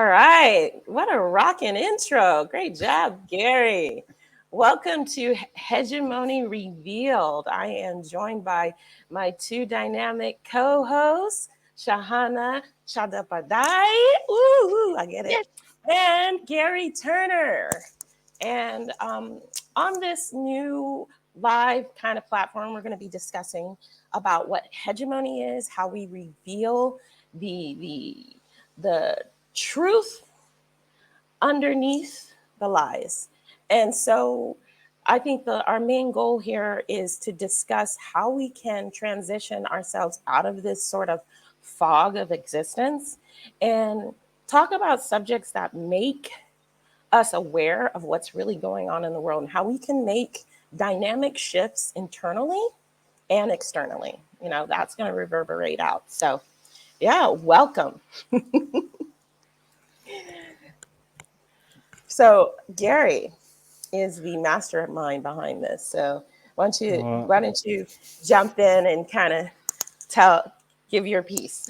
right. What a rocking intro. Great job, Garry. Welcome to Hegemony Revealed. I am joined by my two dynamic co-hosts, Sahana Chattopadhyay. Ooh, I get it. Yes. And Garry Turner. And on this new live kind of platform, we're going to be discussing about what hegemony is, how we reveal the truth underneath the lies. And so I think our main goal here is to discuss how we can transition ourselves out of this sort of fog of existence and talk about subjects that make us aware of what's really going on in the world and how we can make dynamic shifts internally and externally. That's going to reverberate out. So, yeah, welcome. So, Garry is the mastermind behind this. So, why don't you jump in and kind of give your piece?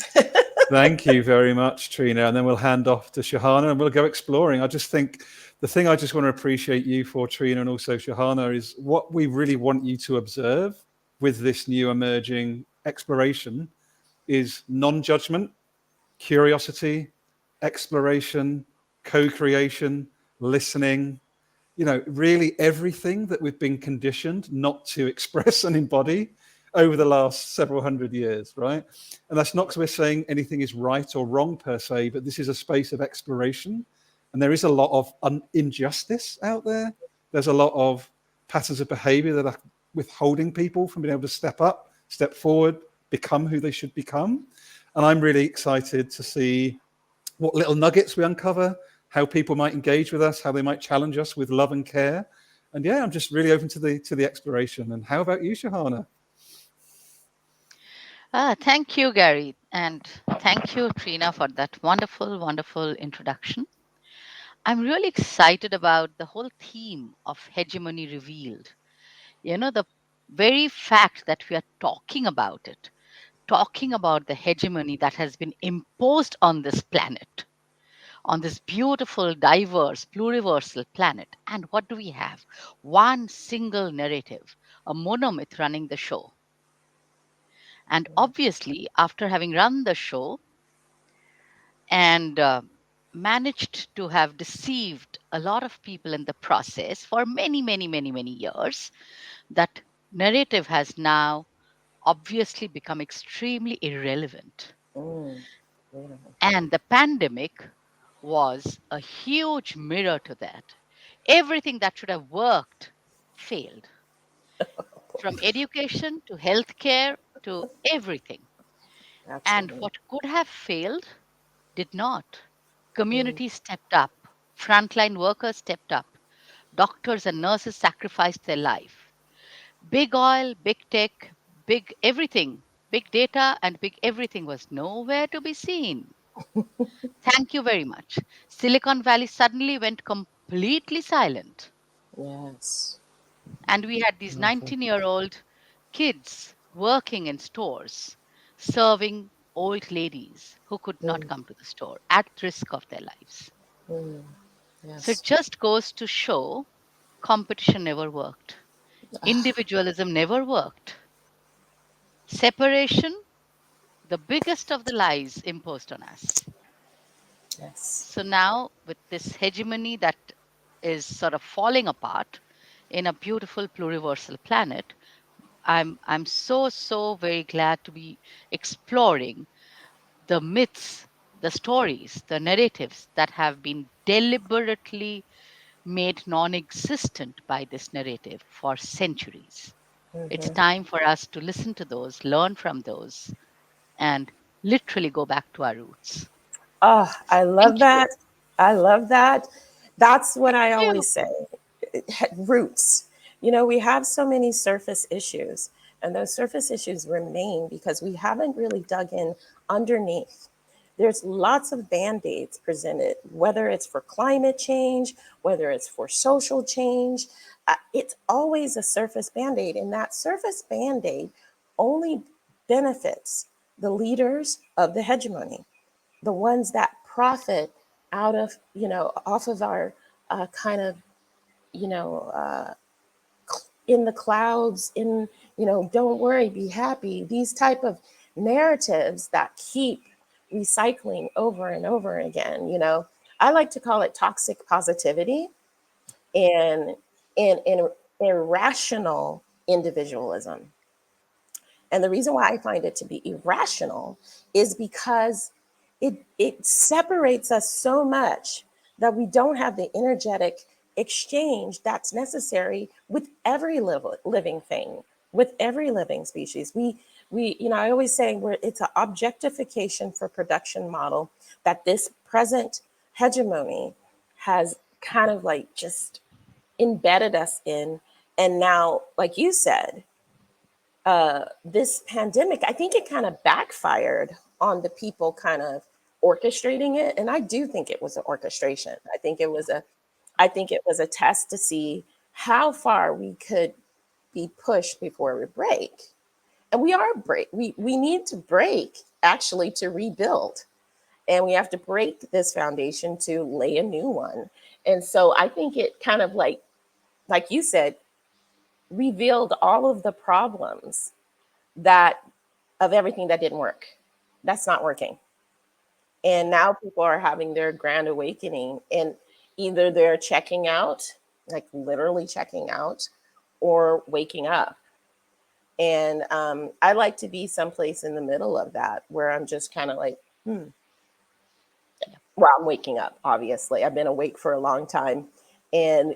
Thank you very much, Trina. And then we'll hand off to Sahana and we'll go exploring. I just think the thing I just want to appreciate you for, Trina, and also Sahana, is what we really want you to observe with this new emerging exploration is non-judgment, curiosity, exploration, co-creation, listening, really everything that we've been conditioned not to express and embody over the last several hundred years, right? And that's not because we're saying anything is right or wrong per se, but this is a space of exploration. And there is a lot of injustice out there. There's a lot of patterns of behavior that are withholding people from being able to step up, step forward, become who they should become. And I'm really excited to see what little nuggets we uncover, how people might engage with us, how they might challenge us with love and care. And yeah, I'm just really open to the exploration. And how about you, Sahana? Thank you, Garry. And thank you, Trina, for that wonderful, wonderful introduction. I'm really excited about the whole theme of hegemony revealed. The very fact that we are talking about the hegemony that has been imposed on this planet, on this beautiful, diverse, pluriversal planet. And what do we have? One single narrative, a monomyth running the show. And obviously, after having run the show and managed to have deceived a lot of people in the process for many, many, many, many years, that narrative has now obviously become extremely irrelevant. Mm, yeah. And the pandemic was a huge mirror to that. Everything that should have worked failed, from education to healthcare to everything. And Absolutely. what could have failed did not. Mm, Communities stepped up, frontline workers stepped up, doctors and nurses sacrificed their life. Big oil, big tech, big everything, big data, and big everything was nowhere to be seen. Thank you very much. Silicon Valley suddenly went completely silent. yes. And we had these 19-year-old kids working in stores, serving old ladies who could not Mm, come to the store at risk of their lives. mm, So it yes. just goes to show competition never worked, Ah, individualism never worked, separation, the biggest of the lies imposed on us. yes. So now, with this hegemony that is sort of falling apart in a beautiful pluriversal planet, I'm so very glad to be exploring the myths, the stories, the narratives that have been deliberately made non-existent by this narrative for centuries. It's Hmm. time for us to listen to those, learn from those, and literally go back to our roots. Oh, I Thank love you. that. I love that. That's what Thank I you. always say. Roots. We have so many surface issues, and those surface issues remain because we haven't really dug in underneath. There's lots of band aids presented, whether it's for climate change, whether it's for social change. It's always a surface band aid, and that surface band aid only benefits the leaders of the hegemony, the ones that profit out of, off of our kind of, you know, in the clouds, don't worry, be happy. These type of narratives that keep recycling over and over again. I like to call it toxic positivity and and irrational individualism. And the reason why I find it to be irrational is because it separates us so much that we don't have the energetic exchange that's necessary with every living thing, with every living species. I always say it's an objectification for production model that this present hegemony has kind of like just embedded us in. And now, like you said, this pandemic, I think it kind of backfired on the people kind of orchestrating it. And I do think it was an orchestration. I think it was a test to see how far we could be pushed before we break. And we are break. We need to break actually to rebuild. And we have to break this foundation to lay a new one. And so I think it kind of like you said, revealed all of the problems that of everything that didn't work. That's not working. And now people are having their grand awakening, and either they're checking out, like literally checking out, or waking up. And I like to be someplace in the middle of that where I'm just kind of like, well, I'm waking up, obviously. I've been awake for a long time. And,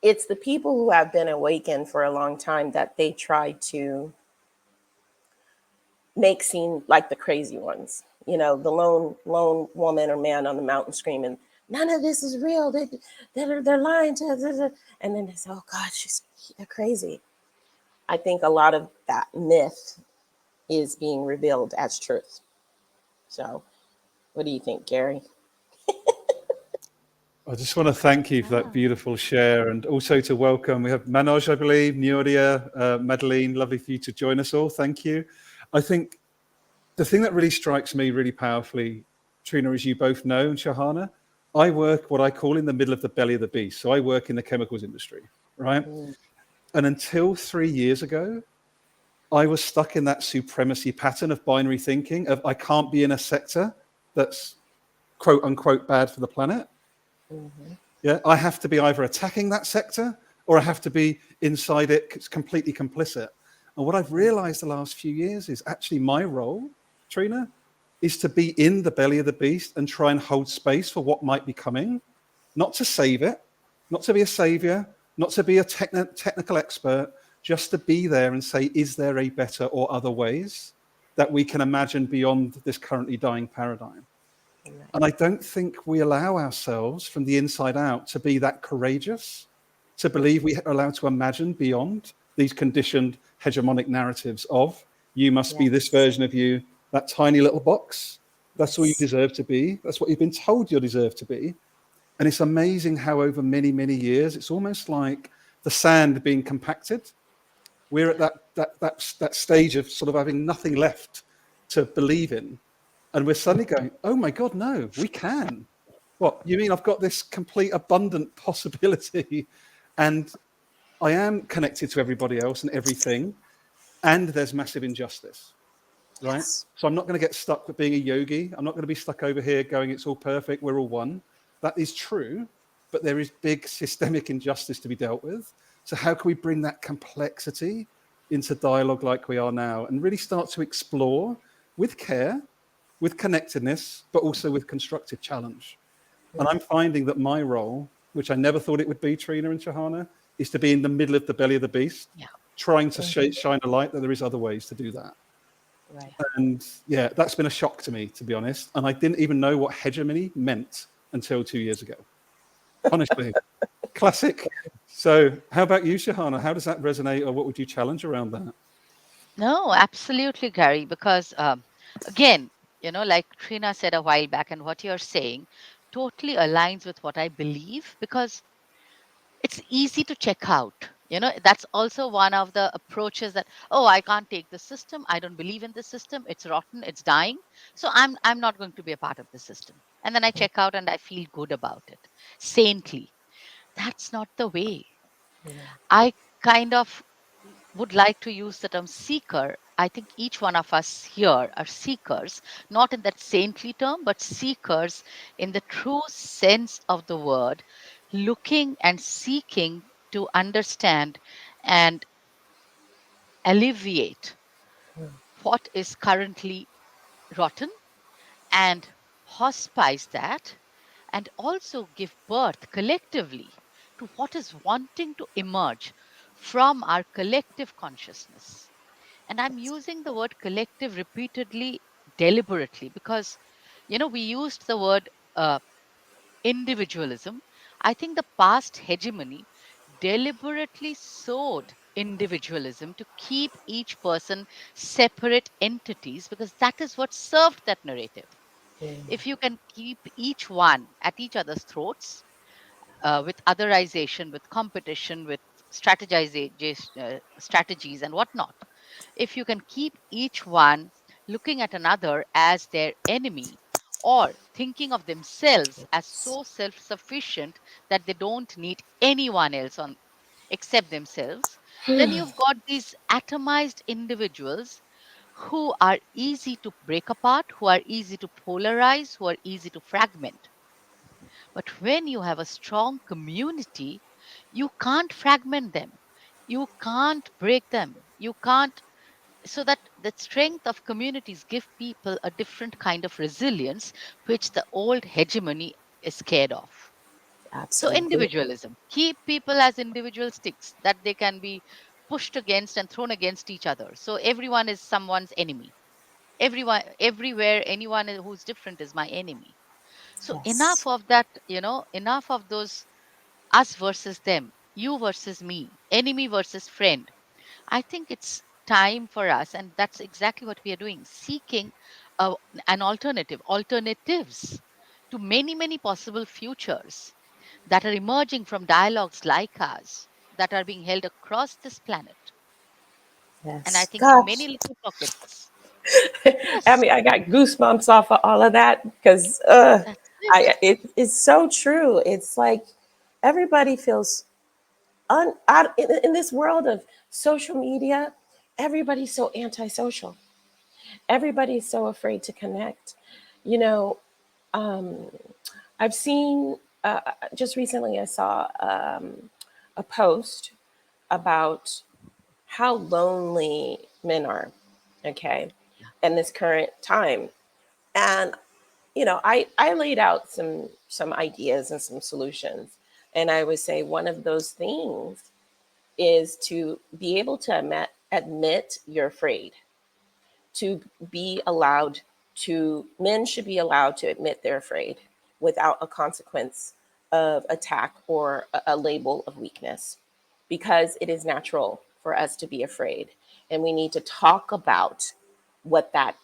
it's the people who have been awakened for a long time that they try to make seem like the crazy ones. The lone woman or man on the mountain screaming, "None of this is real. They're lying to us." And then they say, "Oh God, they're crazy." I think a lot of that myth is being revealed as truth. So, what do you think, Garry? I just want to thank you for that Ah, beautiful share, and also to welcome. We have Manoj, I believe, Nuria, Madeline. Lovely for you to join us all. Thank you. I think the thing that really strikes me really powerfully, Trina, as you both know, and Shahana, I work what I call in the middle of the belly of the beast. So I work in the chemicals industry, right? Mm, And until 3 years ago, I was stuck in that supremacy pattern of binary thinking of I can't be in a sector that's quote unquote bad for the planet. mhm, Yeah, I have to be either attacking that sector or I have to be inside it, completely complicit. And what I've mm, realized the last few years is actually my role, Trina, is to be in the belly of the beast and try and hold space for what might be coming, not to save it, not to be a savior, not to be a technical expert, just to be there and say, is there a better or other ways that we can imagine beyond this currently dying paradigm? right. And I don't think we allow ourselves from the inside out to be that courageous, to believe we are allowed to imagine beyond these conditioned hegemonic narratives of you must be this Yes. version of you, that tiny little box. That's all you Yes. deserve to be. That's what you've been told you deserve to be. And it's amazing how over many, many years, it's almost like the sand being compacted. We're at that stage of sort of having nothing left to believe in. And we're suddenly going, oh my God, no, we can. What, you mean I've got this complete abundant possibility and I am connected to everybody else and everything, and there's massive injustice, right? Yes. So I'm not going to get stuck with being a yogi. I'm not going to be stuck over here going, it's all perfect, we're all one. That is true, but there is big systemic injustice to be dealt with. So how can we bring that complexity into dialogue like we are now and really start to explore with care, with connectedness, but also with constructive challenge? And I'm finding that my role, which I never thought it would be, Trina and Shahana, is to be in the middle of the belly of the beast, yeah, trying to Mhm. shine a light that there is other ways to do that. right. And yeah, that's been a shock to me, to be honest. And I didn't even know what hegemony meant until 2 years ago. Honestly, classic. So, how about you, Shahana? How does that resonate, or what would you challenge around that? No, absolutely, Gary, because again, like Trina said a while back, and what you're saying totally aligns with what I believe because it's easy to check out. That's also one of the approaches that, oh, I can't take the system. I don't believe in the system. It's rotten. It's dying. So I'm not going to be a part of the system. And then I check out and I feel good about it. Saintly. That's not the way. I kind of would like to use the term seeker. I think each one of us here are seekers, not in that saintly term, but seekers in the true sense of the word, looking and seeking to understand and alleviate what is currently rotten and hospice that, and also give birth collectively to what is wanting to emerge from our collective consciousness. And I'm using the word collective repeatedly, deliberately, because, we used the word uh, individualism. I think the past hegemony deliberately sowed individualism to keep each person separate entities, because that is what served that narrative. If you can keep each one at each other's throats, with otherization, with competition, with strategies and whatnot, if you can keep each one looking at another as their enemy, or thinking of themselves as so self sufficient that they don't need anyone else on except themselves, then you've got these atomized individuals who are easy to break apart, who are easy to polarize, who are easy to fragment. But when you have a strong community, you can't fragment them. You can't break them. You can't. So that the strength of communities give people a different kind of resilience, which the old hegemony is scared of. So Absolutely. individualism, keep people as individual sticks that they can be pushed against and thrown against each other. So everyone is someone's enemy. Everyone, everywhere, anyone who's different is my enemy. So enough Yes. of that, enough of those us versus them, you versus me, enemy versus friend. I think it's time for us, and that's exactly what we are doing, seeking uh, an alternatives to many, many possible futures that are emerging from dialogues like ours that are being held across this planet. And I Yes. think in Gosh. many little pockets. I Yes, mean, I got goosebumps off of all of that because that's it. it's so true. It's like everybody feels in this world of social media, everybody's so antisocial. Everybody's so afraid to connect. You know, um, I've seen just recently, I saw a post about how lonely men are, okay, in this current time. And, I laid out some ideas and some solutions. And I would say one of those things is to be able to admit you're afraid, to be allowed men should be allowed to admit they're afraid without a consequence of attack or a label of weakness, because it is natural for us to be afraid. And we need to talk about what that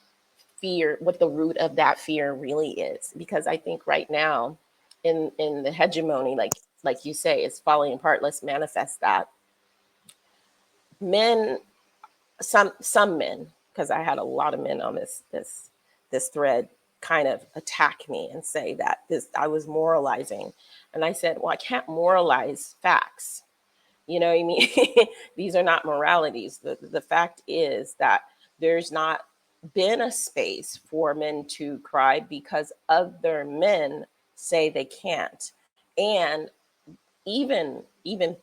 what the root of that fear really is. Because I think right now, in the hegemony, like you say, it's falling apart. Let's manifest that. Men, some men, because I had a lot of men on this thread kind of attack me and say that this I was moralizing. And I said, well, I can't moralize facts. You know what I mean? These are not moralities. The fact is that there's not been a space for men to cry because other men say they can't. And even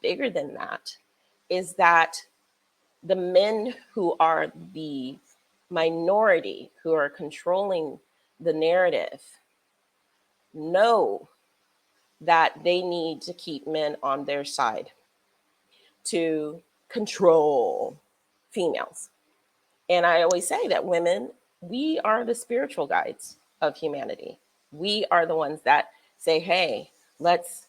bigger than that is that the men who are the minority, who are controlling the narrative, know that they need to keep men on their side to control females. And I always say that women, we are the spiritual guides of humanity. We are the ones that say, hey, let's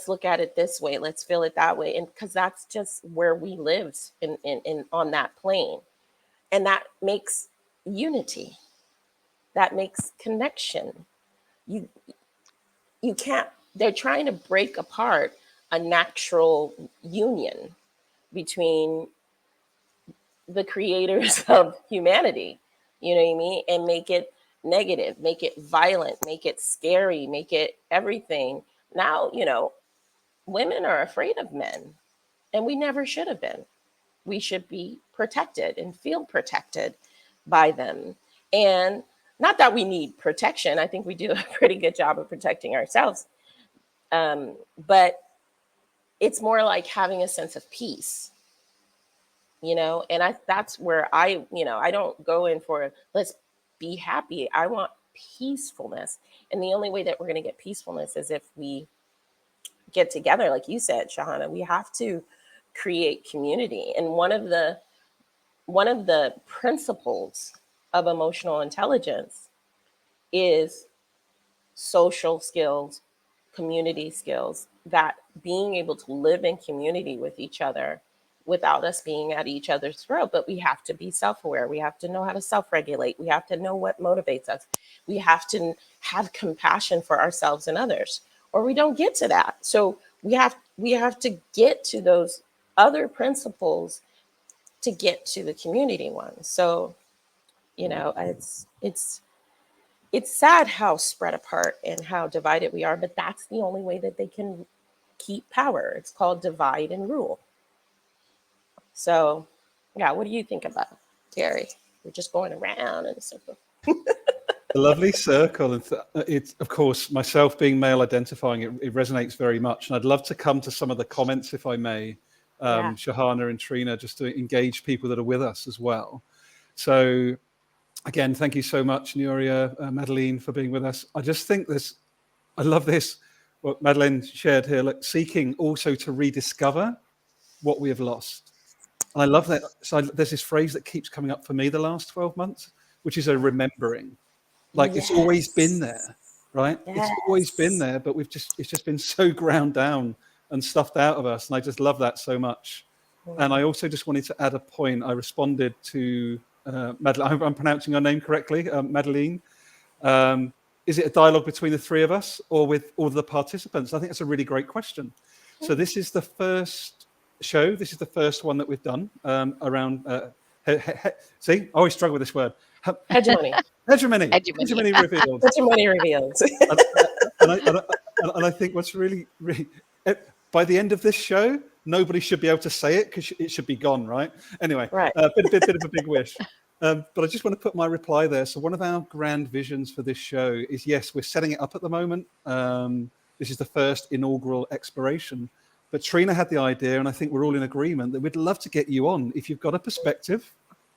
look at it this way, let's feel it that way. And because that's just where we live in on that plane. And that makes unity, that makes connection. You you can't, they're trying to break apart a natural union. between the creators of humanity, you know what I mean? And make it negative, make it violent, make it scary, make it everything. Now, women are afraid of men, and we never should have been. We should be protected and feel protected by them. And not that we need protection, I think we do a pretty good job of protecting ourselves. But it's more like having a sense of peace, and that's where I don't go in for let's be happy. I want peacefulness. And the only way that we're going to get peacefulness is if we get together, like you said, Sahana. We have to create community. And one of the principles of emotional intelligence is social skills, community skills, that being able to live in community with each other without us being at each other's throat. But we have to be self-aware. We have to know how to self-regulate. We have to know what motivates us. We have to have compassion for ourselves and others, or we don't get to that. So we have to get to those other principles to get to the community ones. So, it's sad how spread apart and how divided we are, but that's the only way that they can keep power. It's called divide and rule. So, yeah, what do you think about it, Garry? We're just going around in a circle. A lovely circle. And it's, of course, myself being male identifying, it resonates very much. And I'd love to come to some of the comments, if I may, Yeah. Sahana and Trina, just to engage people that are with us as well. So, again, thank you so much, Nuria, Madeline, for being with us. I just think I love this, what Madeline shared here, like seeking also to rediscover what we have lost. And I love that. So there's this phrase that keeps coming up for me the last 12 months, which is a remembering. Like it's always been Yes. there, right? It's always been Yes. there, but it's just been so ground down and stuffed out of us. And I just love that so much. And I also just wanted to add a point. I responded to Madeline. I'm pronouncing her name correctly, Madeline. Is it a dialogue between the three of us or with all the participants? I think that's a really great question. So this is the first show. This is the first one that we've done around. See, I always struggle with this word. Hegemony. Hegemony. Hegemony. Hegemony Revealed. Hegemony Revealed. and, and I think what's really, really, by the end of this show, nobody should be able to say it because it should be gone, right? Anyway, Right. bit of a big wish. But I just want to put my reply there. So one of our grand visions for this show is, yes, we're setting it up at the moment. This is the first inaugural exploration. But Trina had the idea, and I think we're all in agreement, that we'd love to get you on. If you've got a perspective,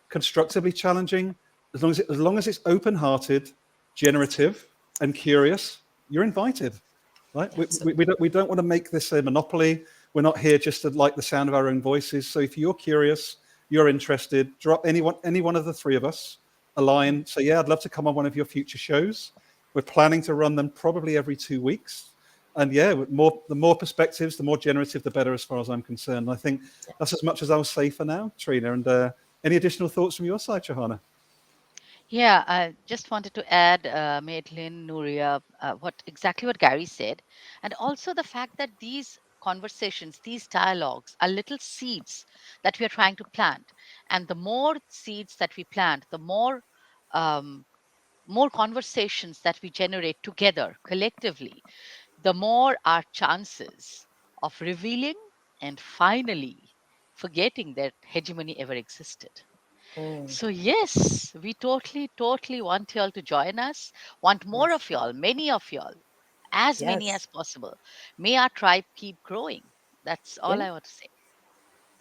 constructively challenging, as long as it's open-hearted, generative, and curious, you're invited. Right? We don't want to make this a monopoly. We're not here just to like the sound of our own voices. So if you're curious, you're interested, drop any one of the three of us a line. Say, yeah, I'd love to come on one of your future shows. We're planning to run them probably every 2 weeks. And yeah, the more perspectives, the more generative, the better, as far as I'm concerned. I think that's as much as I'll say for now, Trina. And any additional thoughts from your side, Sahana? Yeah, I just wanted to add, Madeline, Nuria, what Garry said, and also the fact that these conversations, these dialogues, are little seeds that we are trying to plant, and the more seeds that we plant, the um, more conversations that we generate together collectively, the more our chances of revealing and finally forgetting that hegemony ever existed. Mm. So, yes, we totally, totally want y'all to join us, want more Yes. of y'all, many of y'all, as many Yes. as possible. May our tribe keep growing. That's all Yeah. I want to say.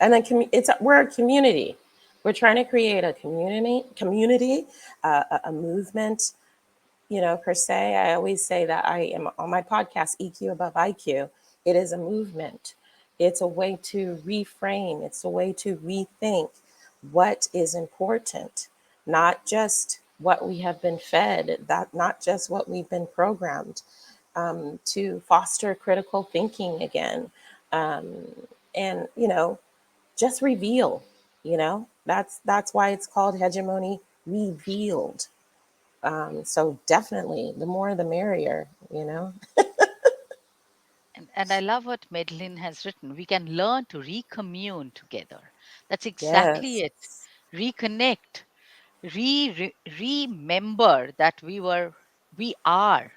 And then we're a community. We're trying to create a community, a movement, per se. I always say that I am on my podcast, EQ Above IQ. It is a movement. It's a way to reframe. It's a way to rethink what is important, not just what we have been fed, that not just what we've been programmed, to foster critical thinking again, um, and just reveal. That's why it's called Hegemony Revealed. So definitely, the more the merrier. And I love what Madeline has written. We can learn to recommune together. That's exactly Yes. it. Reconnect, remember that we are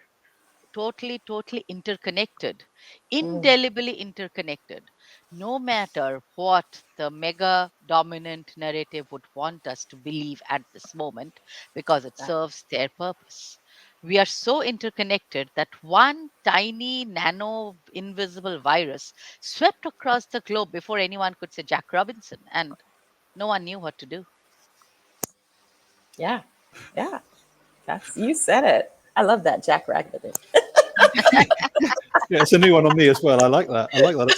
totally interconnected, Mm, indelibly interconnected, no matter what the mega dominant narrative would want us to believe at this moment, because it that- serves their purpose. We are so interconnected that one tiny nano invisible virus swept across the globe before anyone could say Jack Robinson, and no one knew what to do. yeah. Yeah. That's you said it. I love that Jack Rabbit. Yeah, it's a new one on me as well. I like that. I like that.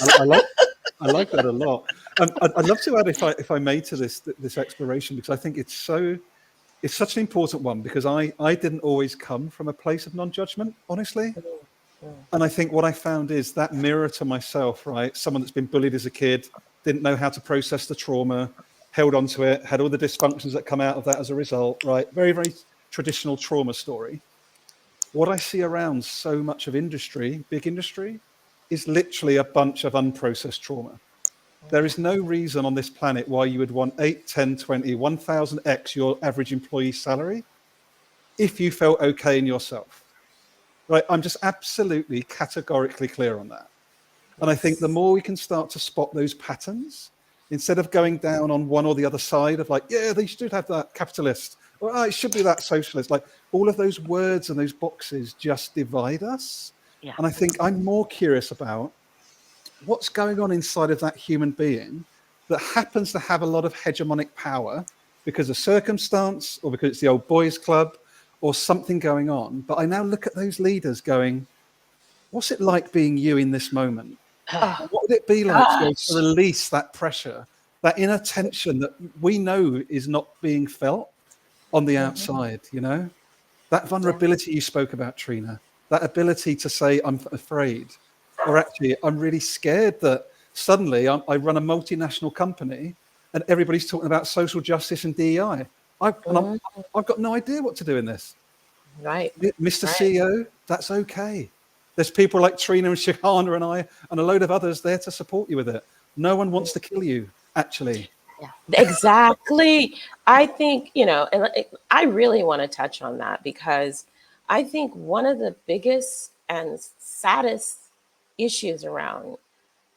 I like that a lot. I'd love to add, if I may, to this exploration, because I think it's such an important one, because I didn't always come from a place of non-judgment, honestly. Mm, mm, And I think what I found is that mirror to myself, right? Someone that's been bullied as a kid, didn't know how to process the trauma, held onto it, had all the dysfunctions that come out of that as a result, right? Very, very traditional trauma story. What I see around so much of industry, big industry, is literally a bunch of unprocessed trauma. There is no reason on this planet why you would want 8, 10, 20, 1000x your average employee's salary if you felt okay in yourself. Right? I'm just absolutely categorically clear on that. And I think the yes. more we can start to spot those patterns, instead of going down on one or the other side of like, yeah, they should have that capitalist, or oh, it should be that socialist, like all of those words and those boxes just divide us. Yeah. And I think I'm more curious about what's going on inside of that human being that happens to have a lot of hegemonic power because of circumstance or because it's the old boys club or something going on. But I now look at those leaders going, what's it like being you in this moment? Oh What would it be like to be able to gosh. release that pressure, that inner tension that we know is not being felt on the Mhm. outside, you know? That Yeah. vulnerability you spoke about, Trina, that ability to say, I'm afraid, or actually, I'm really scared that suddenly I run a multinational company and everybody's talking about social justice and DEI. Mm, I've got no idea what to do in this. right. Mr. Right. CEO, that's okay. There's people like Trina and Shihana and I and a load of others there to support you with it. No one wants to kill you, actually. Yeah. Exactly. I think, and I really want to touch on that because I think one of the biggest and saddest issues around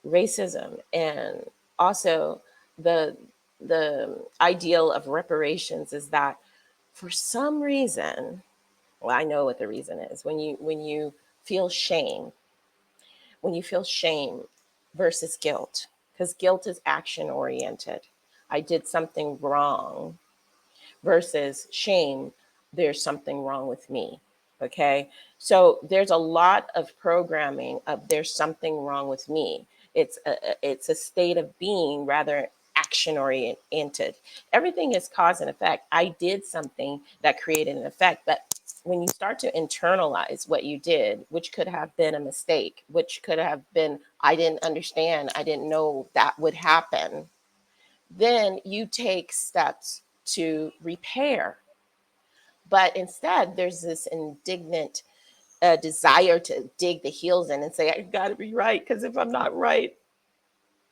racism and also the the ideal of reparations is that for some reason, well, I know what the reason is. When you feel shame, when you feel shame versus guilt, because guilt is action oriented. I did something wrong versus shame, there's something wrong with me. Okay. So there's a lot of programming of there's something wrong with me. It's a state of being rather action oriented. Everything is cause and effect. I did something that created an effect, but when you start to internalize what you did, which could have been a mistake, which could have been, I didn't understand, I didn't know that would happen, then you take steps to repair. But instead, there's this indignant desire to dig the heels in and say, I got to be right, because if I'm not right,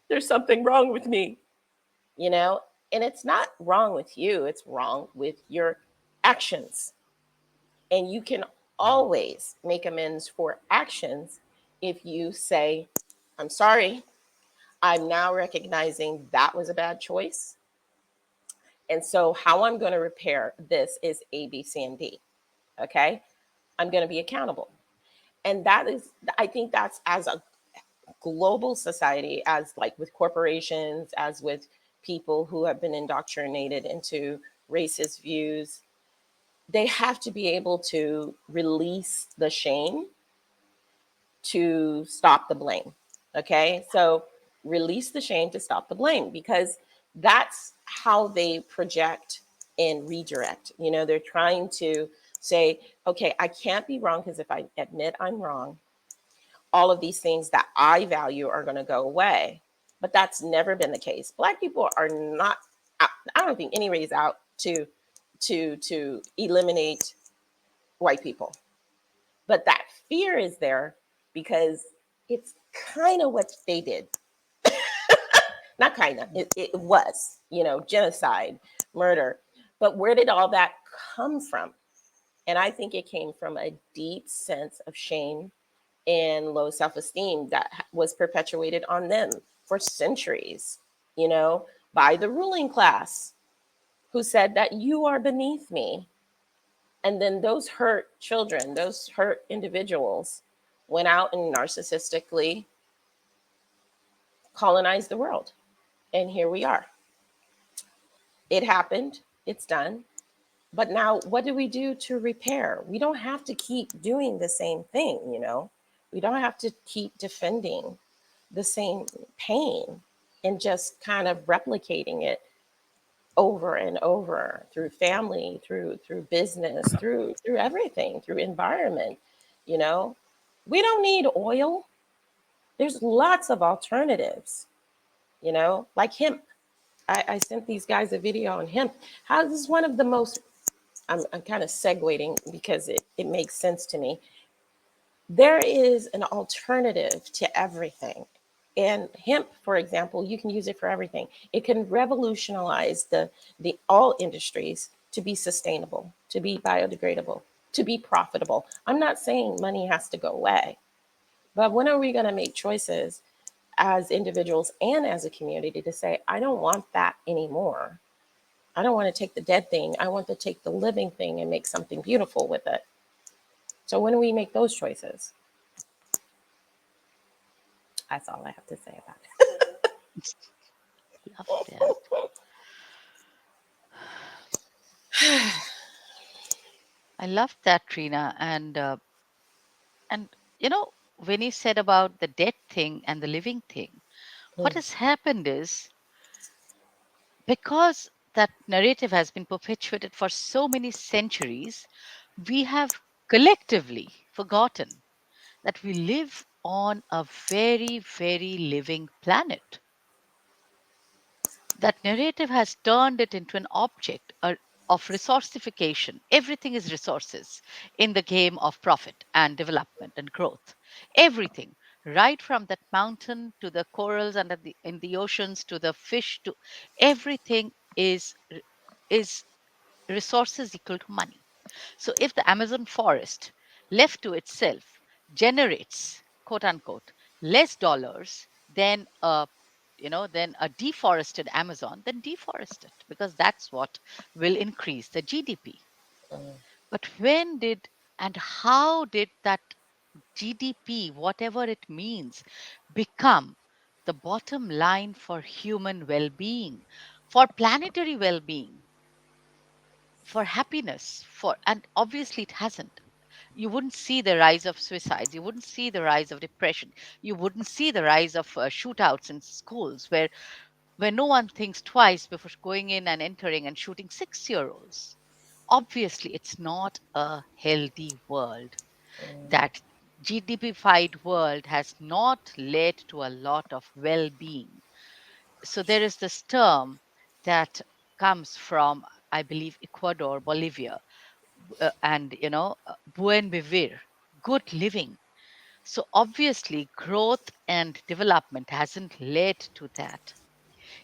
there's something wrong with me, you know? And it's not wrong with you, it's wrong with your actions. And you can always make amends for actions if you say, I'm sorry, I'm now recognizing that was a bad choice. And so, how I'm going to repair this is A, B, C, and D. Okay. I'm going to be accountable. And that is, I think that's as a global society, as like with corporations, as with people who have been indoctrinated into racist views, they have to be able to release the shame to stop the blame. Okay. So release the shame to stop the blame, because that's how they project and redirect. They're trying to say, okay, I can't be wrong, because if I admit I'm wrong, all of these things that I value are going to go away. But that's never been the case. Black people are not, I don't think anybody's out to eliminate white people. But that fear is there because It's kind of what they did. Not kind of, it was, genocide, murder. But where did all that come from? And I think it came from a deep sense of shame and low self esteem that was perpetuated on them for centuries, you know, by the ruling class who said that you are beneath me. And then those hurt children, those hurt individuals went out and narcissistically colonized the world. And here we are. It happened, it's done. But now, what do we do to repair? We don't have to keep doing the same thing. We don't have to keep defending the same pain and just kind of replicating it over and over through family, through business, through everything, through environment. You know, we don't need oil. There's lots of alternatives. Like hemp. I sent these guys a video on hemp. How this is one of the most I'm kind of segueing because it makes sense to me. There is an alternative to everything. And hemp, for example, you can use it for everything. It can revolutionize the all industries to be sustainable, to be biodegradable, to be profitable. I'm not saying money has to go away, but when are we going to make choices as individuals and as a community to say, I don't want that anymore? I don't want to take the dead thing. I want to take the living thing and make something beautiful with it. So when do we make those choices? That's all I have to say about Love that. I love that, Trina. And when you said about the dead thing and the living thing, what it. has happened is, because that narrative has been perpetuated for so many centuries, we have collectively forgotten that we live on a very, very living planet. That narrative has turned it into an object of resourcification. Everything is resources in the game of profit and development and growth. Everything, right from that mountain to the corals under in the oceans to the fish to everything is resources equal to money. So if the Amazon forest left to itself generates, quote unquote, less dollars than a deforested Amazon, then deforest it, because that's what will increase the GDP. Mm, But when did and how did that GDP, whatever it means, become the bottom line for human well-being, for planetary well-being, for happiness, for and obviously it hasn't. You wouldn't see the rise of suicides, you wouldn't see the rise of depression, you wouldn't see the rise of shootouts in schools where no one thinks twice before going in and entering and shooting 6-year-olds. Obviously it's not a healthy world. mm, That GDP-fied world has not led to a lot of well-being. So there is this term that comes from, I believe, Ecuador, Bolivia, and buen vivir, good living. So obviously growth and development hasn't led to that.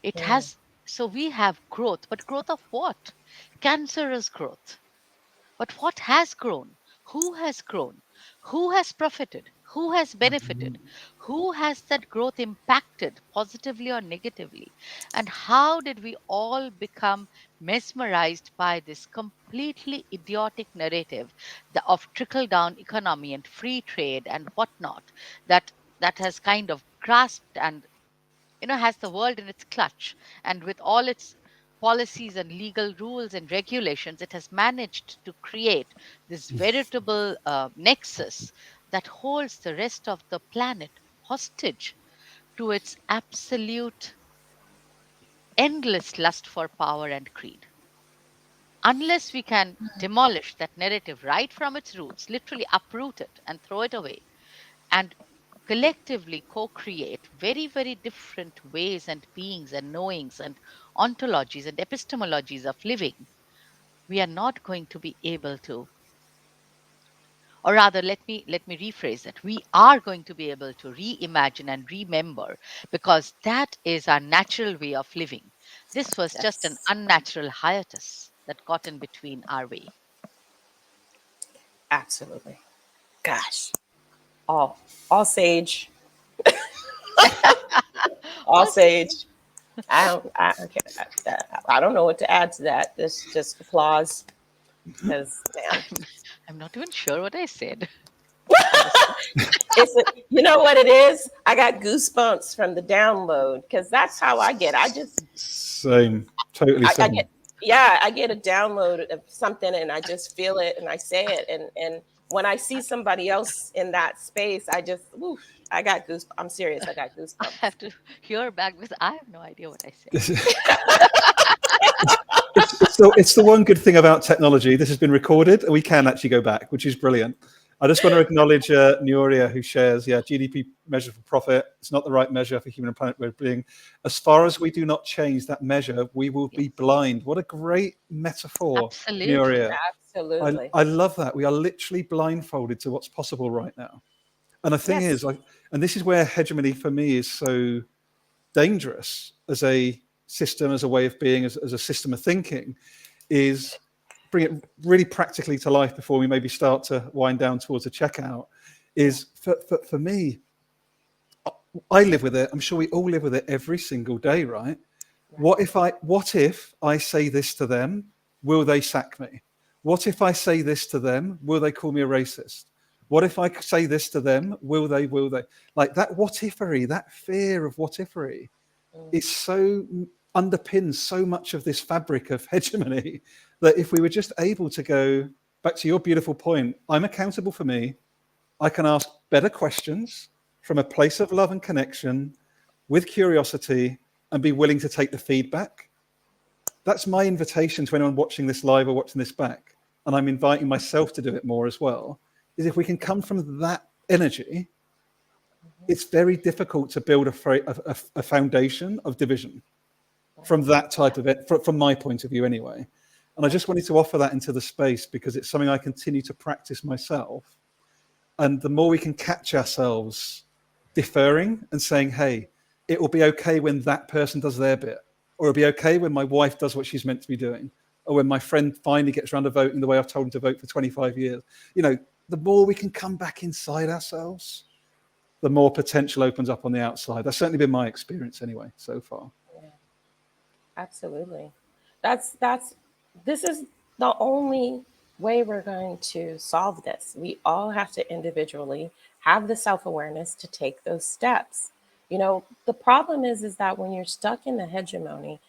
It mm, has. So we have growth, but growth of what? Cancerous growth. But what has grown? Who has grown? Who has profited? Who has benefited? Who has that growth impacted positively or negatively? And how did we all become mesmerized by this completely idiotic narrative of trickle down economy and free trade and whatnot, that has kind of grasped and has the world in its clutch, and with all its policies and legal rules and regulations, it has managed to create this veritable nexus that holds the rest of the planet hostage to its absolute endless lust for power and greed. Unless we can demolish that narrative right from its roots, literally uproot it and throw it away, and collectively co create very, very different ways and beings and knowings and ontologies and epistemologies of living, we are not going to be able to, Or rather, let me rephrase that. We are going to be able to reimagine and remember, because that is our natural way of living. This was just an Yes, unnatural hiatus that got in between our way. absolutely. Gosh, all all sage, all Also, sage. I don't. Okay, I don't know what to add to that. This just applause because man, I'm not even sure what I said, honestly. you know what it is. I got goosebumps from the download because that's how I get. Same, totally I get same. yeah, I get a download of something and I just feel it and I say it and when I see somebody else in that space, I just woof, I got goosebumps. I'm serious. I got I goosebumps. have to hear back because I have no idea what I said. It's the one good thing about technology. This has been recorded, and we can actually go back, which is brilliant. I just want to acknowledge Nuria, who shares, yeah, GDP measure for profit. It's not the right measure for human and planet well-being. As far as we do not change that measure, we will be Yes, blind. What a great metaphor, absolutely. Nuria. Absolutely. I love that. We are literally blindfolded to what's possible right now. And the thing is, Yes. like, and this is where hegemony for me is so dangerous as a system, as a way of being, as a system of thinking, is bring it really practically to life before we maybe start to wind down towards a checkout. Yeah. Is for me, I live with it. I'm sure we all live with it every single day, right? Right. What if I say this to them? Will they sack me? What if I say this to them? Will they call me a racist? What if I say this to them? Will they? Like that what ifery, that fear of what ifery, Mm. it's so underpins so much of this fabric of hegemony that if we were just able to go back to your beautiful point, I'm accountable for me. I can ask better questions from a place of love and connection with curiosity and be willing to take the feedback. That's my invitation to anyone watching this live or watching this back. And I'm inviting myself to do it more as well. Is if we can come from that energy, Mhm. it's very difficult to build a foundation of division Right. from that type of it, from my point of view anyway. And I just wanted to offer that into the space because it's something I continue to practice myself. And the more we can catch ourselves deferring and saying, hey, it will be okay when that person does their bit, or it'll be okay when my wife does what she's meant to be doing, or when my friend finally gets around to voting the way I've told him to vote for 25 years. You know, the more we can come back inside ourselves, the more potential opens up on the outside. That's certainly been my experience anyway, so far. Yeah. Absolutely. That's this is the only way we're going to solve this. We all have to individually have the self-awareness to take those steps. You know, the problem is that when you're stuck in the hegemony,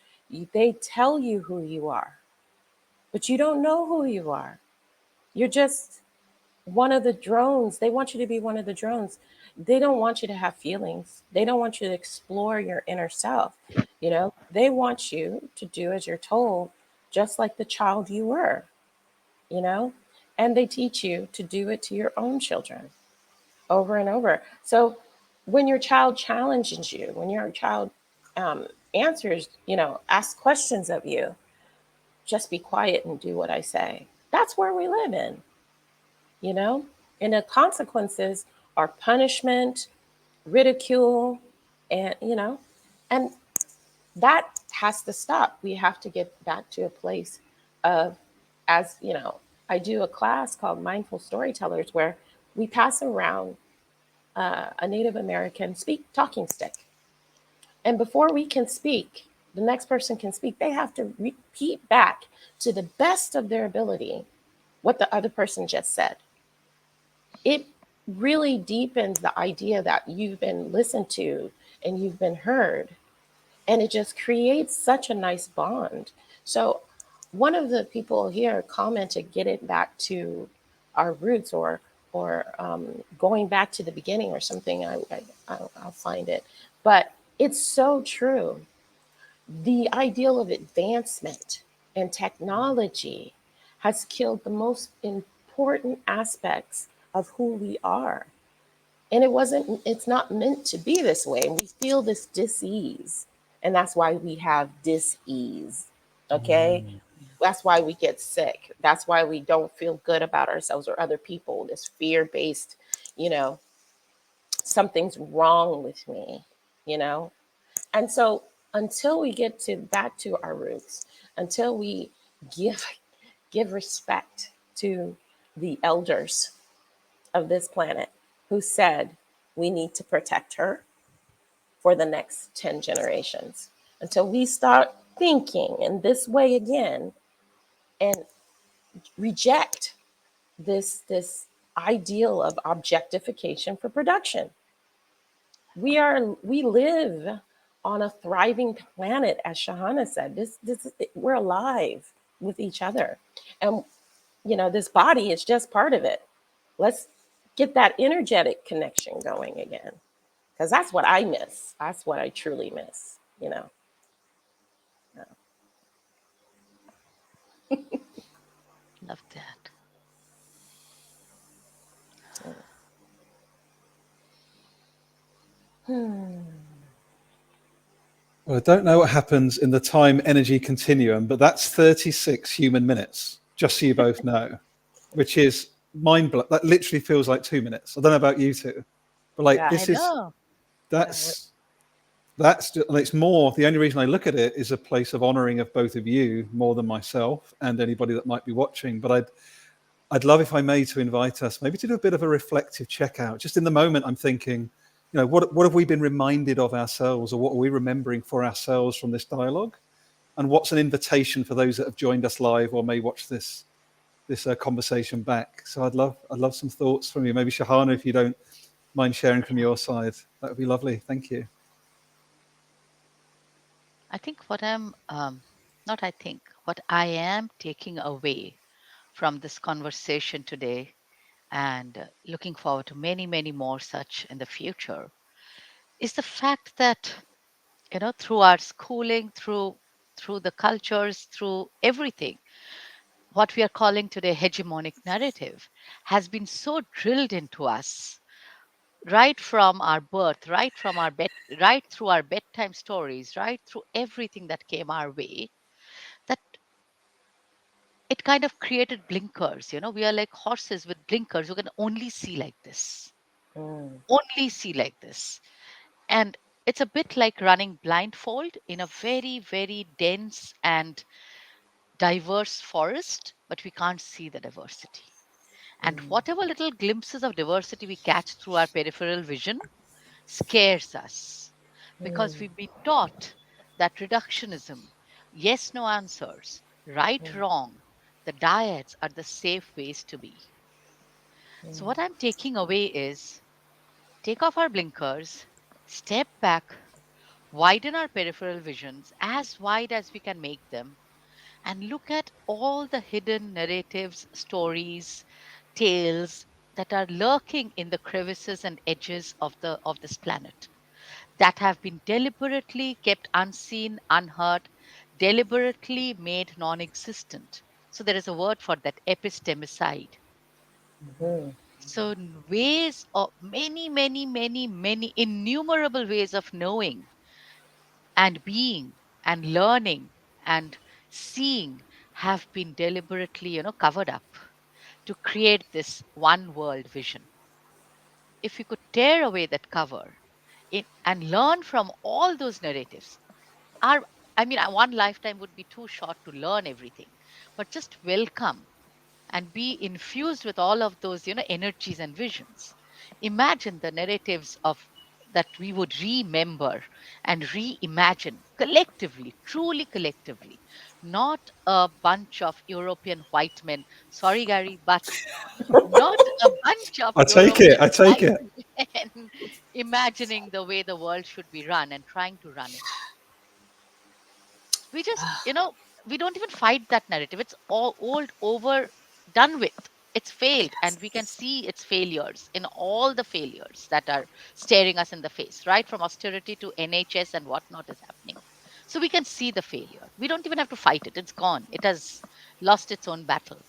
they tell you who you are, but you don't know who you are. You're just one of the drones. They want you to be one of the drones. They don't want you to have feelings. They don't want you to explore your inner self. You know, they want you to do as you're told, just like the child you were, you know, and they teach you to do it to your own children over and over. So when your child challenges you, when your child answers, you know, asks questions of you, just be quiet and do what I say. That's where we live in, you know? And the consequences are punishment, ridicule, and, you know, and that has to stop. We have to get back to a place of, as, you know, I do a class called Mindful Storytellers where we pass around a Native American talking stick. And before we can speak, the next person can speak, they have to repeat back to the best of their ability what the other person just said. It really deepens the idea that you've been listened to and you've been heard. And it just creates such a nice bond. So, one of the people here commented, get it back to our roots or going back to the beginning or something. I'll find it. But it's so true. The ideal of advancement and technology has killed the most important aspects of who we are. And it's not meant to be this way. And we feel this dis-ease. And that's why we have dis-ease. Okay. That's why we get sick. That's why we don't feel good about ourselves or other people. This fear based, you know, something's wrong with me, you know? And so until we get to back to our roots, until we give give respect to the elders of this planet who said we need to protect her for the next 10 generations, until we start thinking in this way again and reject this ideal of objectification for production. We live on a thriving planet, as Shahana said. This we're alive with each other, and this body is just part of it. Let's get that energetic connection going again, because that's what I miss. That's what I truly miss. Love that. Hmm. Well, I don't know what happens in the time energy continuum, but that's 36 human minutes, just so you both know, which is mind blowing. That literally feels like 2 minutes. I don't know about you two, but like Yeah, I this is know. yeah, that's just, and it's more. The only reason I look at it is a place of honouring of both of you more than myself and anybody that might be watching. But I'd love, if I may, to invite us maybe to do a bit of a reflective checkout. Just in the moment, I'm thinking, what have we been reminded of ourselves, or what are we remembering for ourselves from this dialogue? And what's an invitation for those that have joined us live or may watch this conversation back? So I'd love some thoughts from you. Maybe Shahana, if you don't mind sharing from your side, that would be lovely. Thank you. I think what I'm not I think what I am taking away from this conversation today, and looking forward to many, many more such in the future, is the fact that through our schooling, through the cultures, through everything, what we are calling today hegemonic narrative has been so drilled into us right from our birth, right through our bedtime stories, right through everything that came our way, that it kind of created blinkers. We are like horses with blinkers who can only see like this, mm, only see like this. And it's a bit like running blindfold in a very, very dense and diverse forest, but we can't see the diversity. And mm, whatever little glimpses of diversity we catch through our peripheral vision scares us, mm, because we've been taught that reductionism, yes, no answers, right, mm, wrong, the dyads are the safe ways to be. So, what I'm taking away is take off our blinkers, step back, widen our peripheral visions as wide as we can make them, and look at all the hidden narratives, stories, tales that are lurking in the crevices and edges of this planet, that have been deliberately kept unseen, unheard, deliberately made non-existent. So there is a word for that, epistemicide. mm, So ways of many, many, many, many innumerable ways of knowing and being and learning and seeing have been deliberately, covered up to create this one world vision. If we could tear away that cover and learn from all those narratives, our one lifetime would be too short to learn everything, but just welcome and be infused with all of those energies and visions. Imagine the narratives of that we would remember and reimagine collectively, truly collectively, not a bunch of European white men. Sorry, Gary, but not a bunch of I take it. European I take white it. men imagining the way the world should be run and trying to run it. We just, we don't even fight that narrative. It's all old, over, done with. It's failed, and we can see its failures in all the failures that are staring us in the face, right? From austerity to NHS and whatnot is happening. So we can see the failure. We don't even have to fight it. It's gone. It has lost its own battle.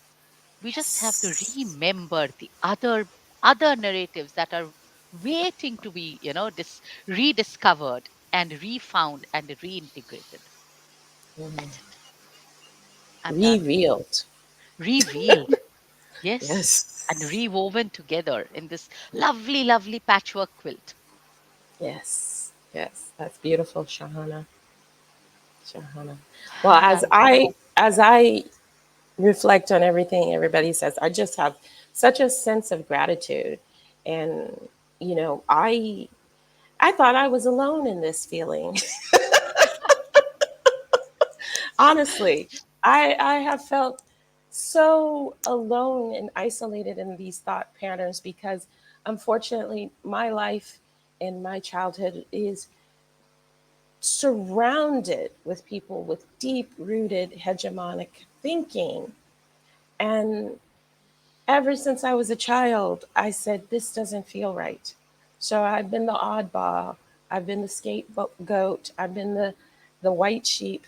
We just have to yes. remember the other narratives that are waiting to be, rediscovered and refound and reintegrated. Mm, That's it. And that Revealed. revealed, yes, and Yes. rewoven together in this lovely, lovely patchwork quilt. Yes. Yes. That's beautiful, Shahana. Shahana. Well, And as I reflect on everything everybody says, I just have such a sense of gratitude. And I thought I was alone in this feeling. Honestly, I have felt so alone and isolated in these thought patterns because unfortunately my life and my childhood is surrounded with people with deep rooted hegemonic thinking. And ever since I was a child, I said, this doesn't feel right. So I've been the oddball. I've been the scapegoat. I've been the white sheep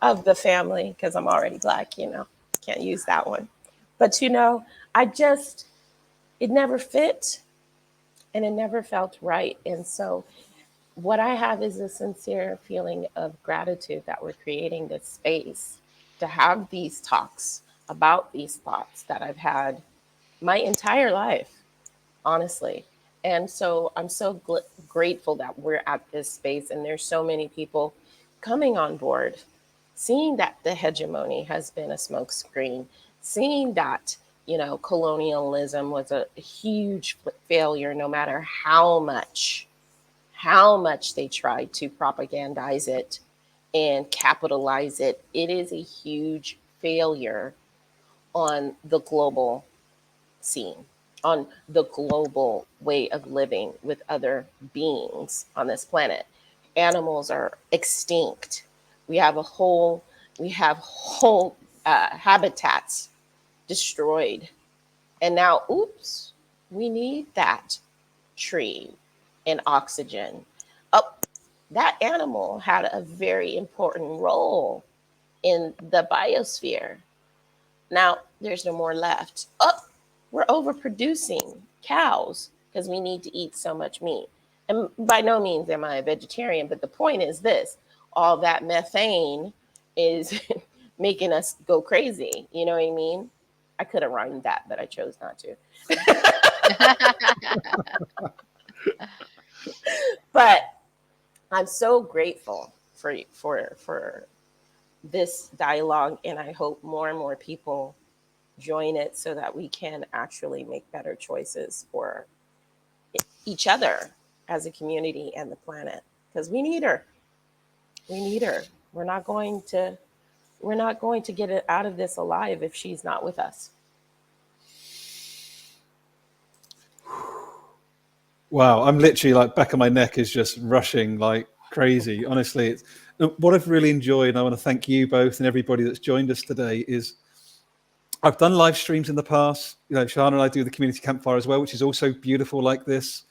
of the family because I'm already black, can't use that one. But, I just, it never fit and it never felt right. And so what I have is a sincere feeling of gratitude that we're creating this space to have these talks about these thoughts that I've had my entire life, honestly. And so I'm so grateful that we're at this space and there's so many people coming on board, seeing that the hegemony has been a smokescreen, seeing that, colonialism was a huge failure no matter how much they tried to propagandize it and capitalize it. It is a huge failure on the global scene, on the global way of living with other beings on this planet. Animals are extinct. We have a whole we have whole habitats destroyed, and now, oops, we need that tree and oxygen. Oh, that animal had a very important role in the biosphere. Now there's no more left. Oh, we're overproducing cows because we need to eat so much meat. And by no means am I a vegetarian, but the point is this: all that methane is making us go crazy. You know what I mean? I could have rhymed that, but I chose not to. But I'm so grateful for this dialogue, and I hope more and more people join it so that we can actually make better choices for each other as a community and the planet because we need her. We need her. We're not going to get it out of this alive if she's not with us. Wow, I'm literally like back of my neck is just rushing like crazy. Honestly, what I've really enjoyed, and I want to thank you both and everybody that's joined us today, is I've done live streams in the past. Shana and I do the community campfire as well, which is also beautiful like this.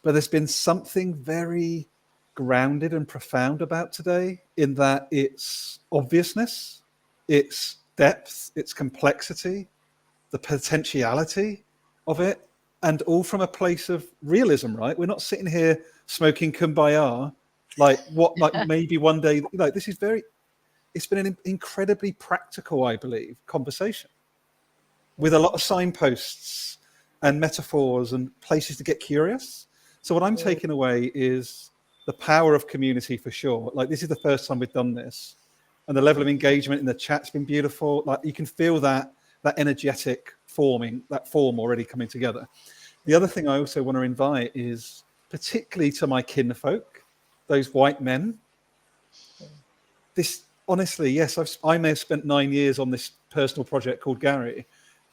But there's been something very grounded and profound about today in that it's obviousness, it's depth, it's complexity, the potentiality of it, and all from a place of realism, right? We're not sitting here smoking kumbaya, like maybe one day, this is it's been an incredibly practical, I believe, conversation with a lot of signposts and metaphors and places to get curious. So what I'm taking away is the power of community for sure. Like this is the first time we've done this, and the level of engagement in the chat's been beautiful. Like you can feel that energetic that form already coming together. The other thing I also want to invite is particularly to my kinfolk, those white men. This honestly, yes, I may have spent 9 years on this personal project called Garry,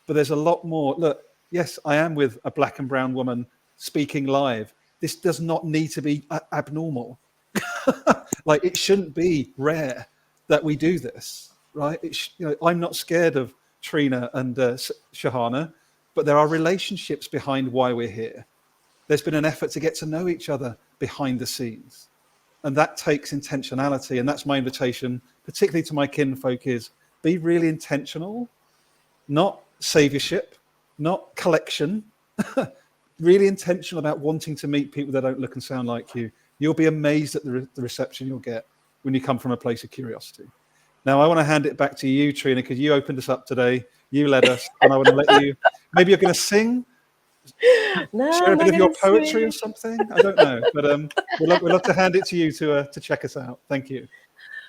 but there's a lot more. Look, yes, I am with a black and brown woman speaking live. This does not need to be abnormal. Like it shouldn't be rare that we do this, right? I'm not scared of Trina and Sahana, but there are relationships behind why we're here. There's been an effort to get to know each other behind the scenes, and that takes intentionality. And that's my invitation, particularly to my kinfolk, is be really intentional, not saviorship, not collection, really intentional about wanting to meet people that don't look and sound like you. You'll be amazed at the reception you'll get when you come from a place of curiosity. Now I want to hand it back to you, Trina, because you opened us up today. You led us, and I want to let you. Maybe you're going to sing, No, share a I'm bit not of your gonna poetry or sing. something. I don't know, but we'd love to hand it to you to check us out. Thank you.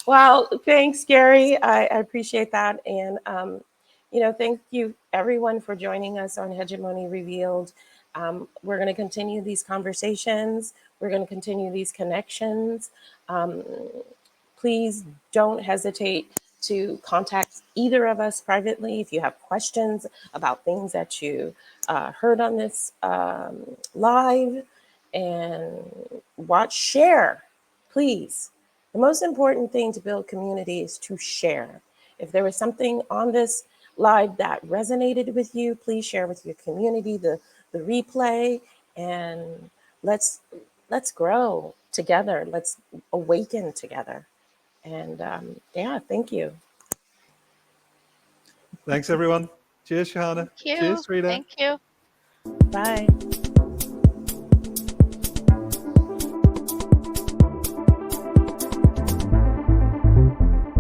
Well, thanks, Gary. I appreciate that. And, thank you everyone for joining us on Hegemony Revealed. We're going to continue these conversations. We're going to continue these connections. Um, Please don't hesitate to contact either of us privately if you have questions about things that you heard on this live, and share, please. The most important thing to build community is to share. If there was something on this live that resonated with you, please share with your community the replay, and let's let's grow together. Let's awaken together. And yeah, thank you. Thanks, everyone. Cheers, Shahana. Thank you. Cheers, Trina. Thank you. Bye.